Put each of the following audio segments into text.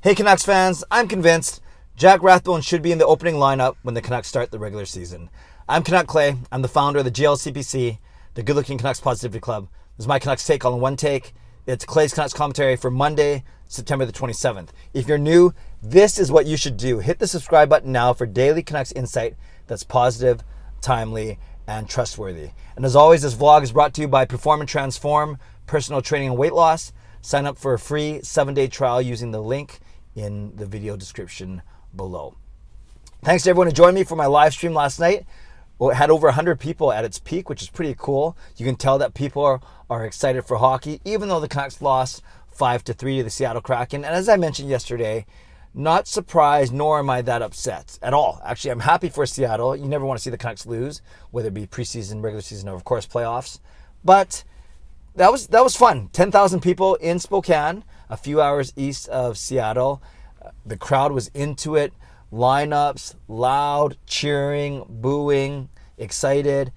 Hey Canucks fans, I'm convinced Jack Rathbone should be in the opening lineup when the Canucks start the regular season. I'm Canuck Clay. I'm the founder of the GLCPC, the Good Looking Canucks Positivity Club. This is my Canucks take all in one take. It's Clay's Canucks commentary for Monday, September the 27th. If you're new, this is what you should do. Hit the subscribe button now for daily Canucks insight that's positive, timely, and trustworthy. And as always, this vlog is brought to you by Perform and Transform, personal training and weight loss. Sign up for a free 7-day trial using the link in the video description below. Thanks to everyone who joined me for my live stream last night. Well, it had over 100 people at its peak, which is pretty cool. You can tell that people are excited for hockey, even though the Canucks lost 5-3 to the Seattle Kraken. And as I mentioned yesterday, not surprised, nor am I that upset at all. Actually, I'm happy for Seattle. You never want to see the Canucks lose, whether it be preseason, regular season, or of course playoffs. But that was fun. 10,000 people in Spokane, a few hours east of Seattle. The crowd was into it. Lineups, loud, cheering, booing, excited.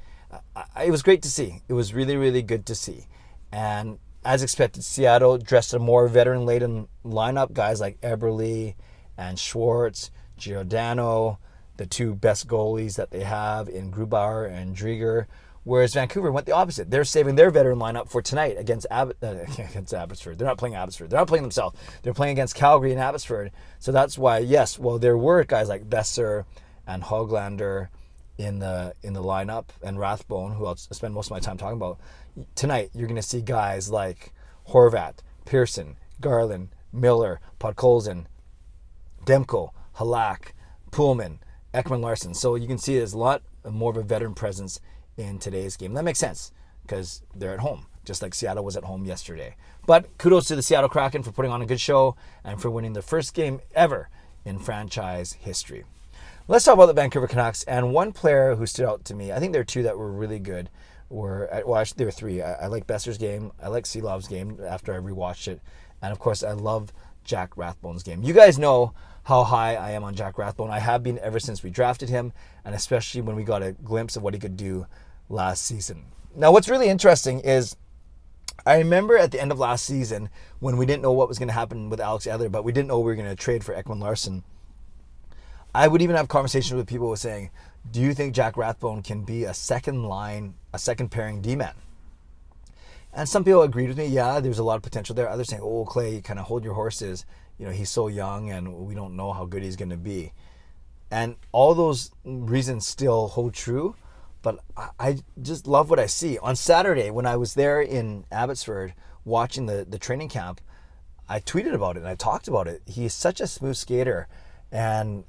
It was great to see. It was really, really good to see. And as expected, Seattle dressed a more veteran-laden lineup. Guys like Eberle and Schwartz, Giordano, the two best goalies that they have in Grubauer and Drieger. Whereas Vancouver went the opposite. They're saving their veteran lineup for tonight against Abbotsford. They're not playing Abbotsford. They're not playing themselves. They're playing against Calgary and Abbotsford. So that's why, yes, well, there were guys like Besser and Hoglander in the lineup, and Rathbone, who I'll spend most of my time talking about. Tonight, you're going to see guys like Horvat, Pearson, Garland, Miller, Podkolzin, Demko, Halak, Pullman, Ekman-Larsson. So you can see there's a lot more of a veteran presence in today's game. That makes sense because they're at home, just like Seattle was at home yesterday. But kudos to the Seattle Kraken for putting on a good show and for winning the first game ever in franchise history. Let's talk about the Vancouver Canucks, and one player who stood out to me, I think there are two that were really good, actually there were three. I like Besser's game, I like Seelov's game after I rewatched it, and of course I love Jack Rathbone's game. You guys know how high I am on Jack Rathbone. I have been ever since we drafted him, and especially when we got a glimpse of what he could do last season. Now, what's really interesting is I remember at the end of last season when we didn't know what was going to happen with Alex Edler, but we didn't know we were going to trade for Ekman-Larsson. I would even have conversations with people who were saying, do you think Jack Rathbone can be a second pairing D-man? And some people agreed with me, yeah, there's a lot of potential there. Others saying, oh, Clay, you kind of hold your horses. You know, he's so young and we don't know how good he's going to be. And all those reasons still hold true, but I just love what I see. On Saturday, when I was there in Abbotsford watching the training camp, I tweeted about it and I talked about it. He is such a smooth skater, and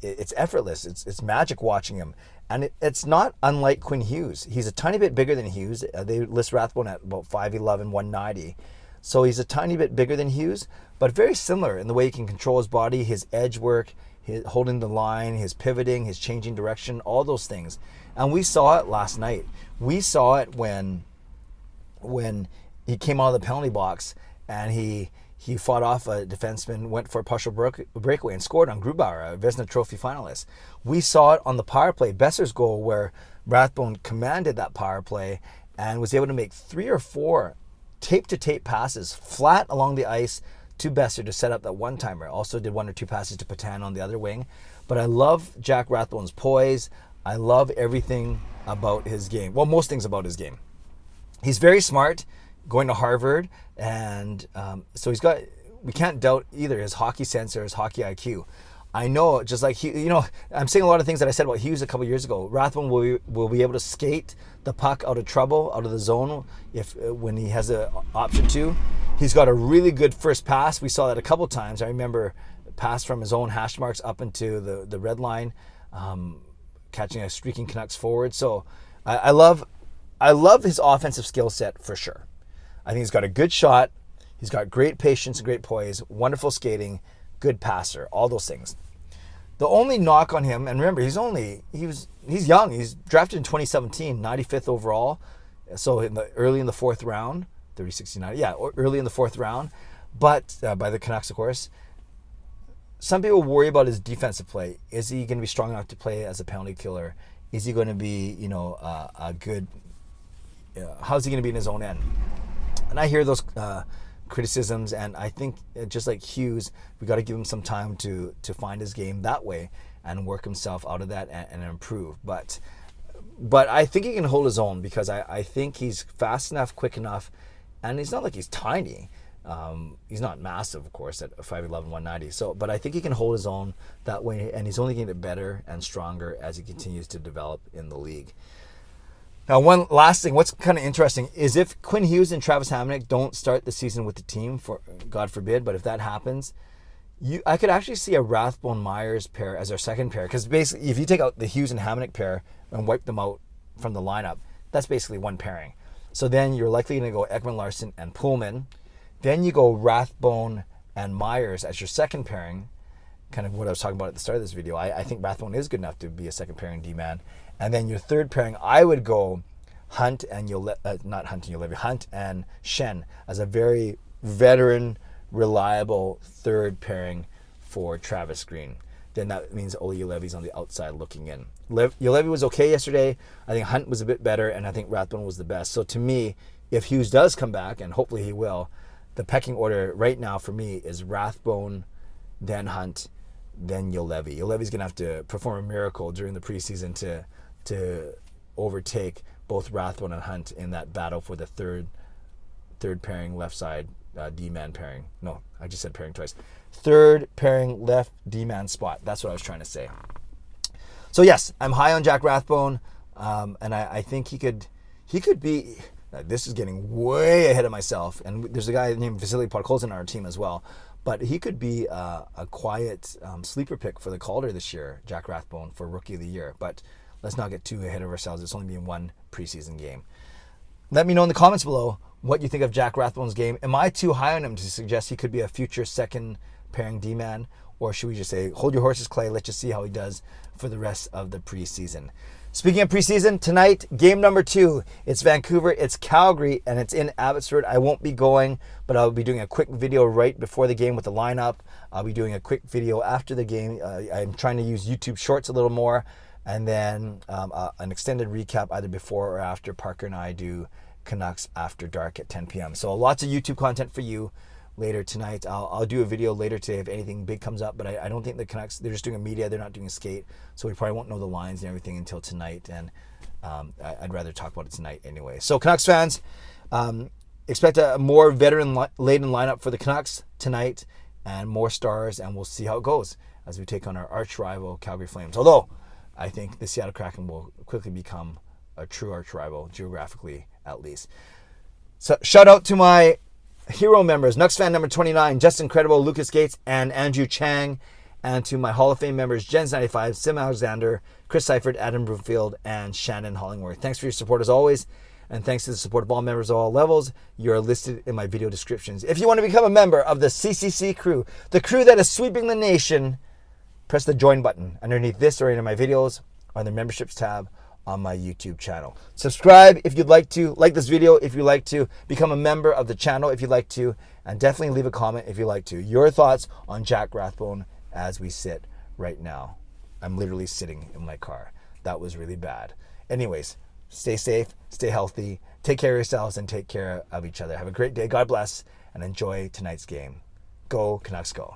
it's effortless. It's magic watching him. And it's not unlike Quinn Hughes. He's a tiny bit bigger than Hughes. They list Rathbone at about 5'11", 190. So he's a tiny bit bigger than Hughes, but very similar in the way he can control his body, his edge work, his holding the line, his pivoting, his changing direction, all those things. And we saw it last night. We saw it when he came out of the penalty box and he fought off a defenseman, went for a partial breakaway and scored on Grubauer, a Vezina Trophy finalist. We saw it on the power play, Besser's goal, where Rathbone commanded that power play and was able to make 3 or 4 tape-to-tape passes flat along the ice to Besser to set up that one-timer. Also did 1 or 2 passes to Patan on the other wing. But I love Jack Rathbone's poise. I love everything about his game. Well, most things about his game. He's very smart, going to Harvard, and so we can't doubt either his hockey sense or his hockey IQ. I know, just like I'm saying a lot of things that I said about Hughes a couple years ago. Rathbone will be able to skate the puck out of trouble, out of the zone, when he has the option to. He's got a really good first pass. We saw that a couple times. I remember a pass from his own hash marks up into the red line, catching a streaking Canucks forward. So I love his offensive skill set for sure. I think he's got a good shot. He's got great patience and great poise, wonderful skating, good passer, all those things. The only knock on him, and remember, he's young. He's drafted in 2017, 95th overall. So early in the 4th round, 30-69, yeah, early in the 4th round, but by the Canucks, of course. Some people worry about his defensive play. Is he going to be strong enough to play as a penalty killer? Is he going to be, a good? How's he going to be in his own end? And I hear those criticisms, and I think just like Hughes, we got to give him some time to find his game that way and work himself out of that and improve. But I think he can hold his own, because I think he's fast enough, quick enough, and he's not like he's tiny. He's not massive, of course, at 5'11", 190. So, but I think he can hold his own that way, and he's only going to get better and stronger as he continues to develop in the league. Now, one last thing, what's kind of interesting is if Quinn Hughes and Travis Hamonic don't start the season with the team, for God forbid, but if that happens, I could actually see a Rathbone-Myers pair as our second pair, because basically, if you take out the Hughes and Hamonic pair and wipe them out from the lineup, that's basically one pairing. So then you're likely going to go Ekman-Larsson and Pullman. Then you go Rathbone and Myers as your second pairing, kind of what I was talking about at the start of this video. I think Rathbone is good enough to be a second pairing D-man. And then your third pairing, I would go Hunt and Hunt and Shen as a very veteran, reliable third pairing for Travis Green. Then that means Olli Juolevi's on the outside looking in. Juolevi was okay yesterday. I think Hunt was a bit better, and I think Rathbone was the best. So to me, if Hughes does come back, and hopefully he will, the pecking order right now for me is Rathbone, then Hunt, then Juolevi. Juolevi's going to have to perform a miracle during the preseason to overtake both Rathbone and Hunt in that battle for the third pairing left side D-man pairing. No, I just said pairing twice. Third pairing left D-man spot. That's what I was trying to say. So yes, I'm high on Jack Rathbone, and I think he could be. This is getting way ahead of myself, and there's a guy named Vasily Podkolzin on our team as well. But he could be a quiet sleeper pick for the Calder this year, Jack Rathbone, for Rookie of the Year. But let's not get too ahead of ourselves. It's only been one preseason game. Let me know in the comments below what you think of Jack Rathbone's game. Am I too high on him to suggest he could be a future second pairing D-man? Or should we just say, hold your horses, Clay, let's just see how he does for the rest of the preseason. Speaking of preseason, tonight, game number 2. It's Vancouver, it's Calgary, and it's in Abbotsford. I won't be going, but I'll be doing a quick video right before the game with the lineup. I'll be doing a quick video after the game. I'm trying to use YouTube Shorts a little more, and then an extended recap either before or after Parker and I do Canucks After Dark at 10 p.m. So lots of YouTube content for you later tonight. I'll do a video later today if anything big comes up, but I don't think the Canucks, they're just doing a media, they're not doing a skate, so we probably won't know the lines and everything until tonight, and I'd rather talk about it tonight anyway. So Canucks fans, expect a more veteran-laden lineup for the Canucks tonight, and more stars, and we'll see how it goes as we take on our arch rival Calgary Flames. Although I think the Seattle Kraken will quickly become a true arch rival, geographically at least. So shout out to my hero members, nucksfan number 29, Justin Credible, Lucas Gates, and Andrew Chang, and to my Hall of Fame members, Jens95, simalexander, Chris Seifried, Adam Broomfield, and Shannon Hollingworth. Thanks for your support as always, and thanks to the support of all members of all levels. You are listed in my video descriptions. If you want to become a member of the CCC Crew, the crew that is sweeping the nation, press the join button underneath this or any of my videos on the memberships tab on my YouTube channel. Subscribe if you'd like to, like this video if you'd like to, become a member of the channel if you'd like to, and definitely leave a comment if you'd like to. Your thoughts on Jack Rathbone as we sit right now. I'm literally sitting in my car. That was really bad. Anyways, stay safe, stay healthy, take care of yourselves, and take care of each other. Have a great day. God bless, and enjoy tonight's game. Go Canucks, go.